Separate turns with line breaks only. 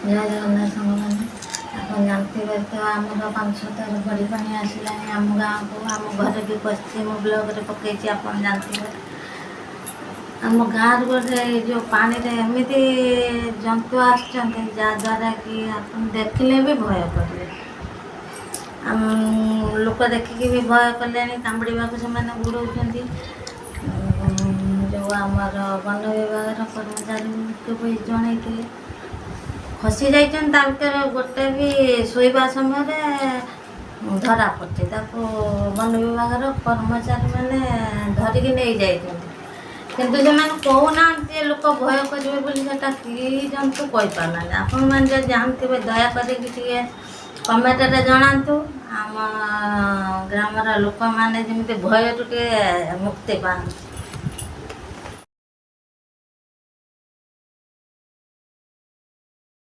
ଜୟ ଜଗନ୍ନାଥ ସାଙ୍ଗମାନେ, ଆପଣ ଜାଣିଥିବେ ତ ଆମର 5-6 ଥର ବଢ଼ି ପାଣି ଆସିଲାଣି ଆମ ଗାଁକୁ। ଆମ ଘରେ ବି ପଶିଛି, ମୁଁ ବ୍ଲଗ୍ରେ ପକେଇଛି, ଆପଣ ଜାଣିଥିବେ। ଆମ ଗାଁରୁ ଗୋଟେ ଯେଉଁ ପାଣିରେ ଏମିତି ଜନ୍ତୁ ଆସୁଛନ୍ତି ଯାହାଦ୍ୱାରା କି ଆପଣ ଦେଖିଲେ ବି ଭୟ କରିବେ। ଲୋକ ଦେଖିକି ବି ଭୟ କଲେଣି, କାମୁଡ଼ିବାକୁ ସେମାନେ ବୁଡ଼ଉଛନ୍ତି। ଯେଉଁ ଆମର ବନ ବିଭାଗର କର୍ମଚାରୀଙ୍କୁ ବି ଜଣେଇଥିଲେ, ଖସି ଯାଇଛନ୍ତି। ତା ଭିତରେ ଗୋଟେ ବି ଶୋଇବା ସମୟରେ ଧରା ପଡ଼ିଛି, ତାକୁ ବନ ବିଭାଗର କର୍ମଚାରୀମାନେ ଧରିକି ନେଇଯାଇଛନ୍ତି। କିନ୍ତୁ ସେମାନେ କହୁନାହାନ୍ତି ଯେ ଲୋକ ଭୟ କରିବେ ବୋଲି, ସେଟା କି ଜନ୍ତୁ କହିପାରୁନାହାନ୍ତି। ଆପଣମାନେ ଯଦି ଜାଣିଥିବେ ଦୟାକରିକି ଟିକେ କମେଣ୍ଟରେ ଜଣାନ୍ତୁ। ଆମ ଗ୍ରାମର ଲୋକମାନେ ଯେମିତି ଭୟରୁ ଟିକେ ମୁକ୍ତି ପାଆନ୍ତୁ।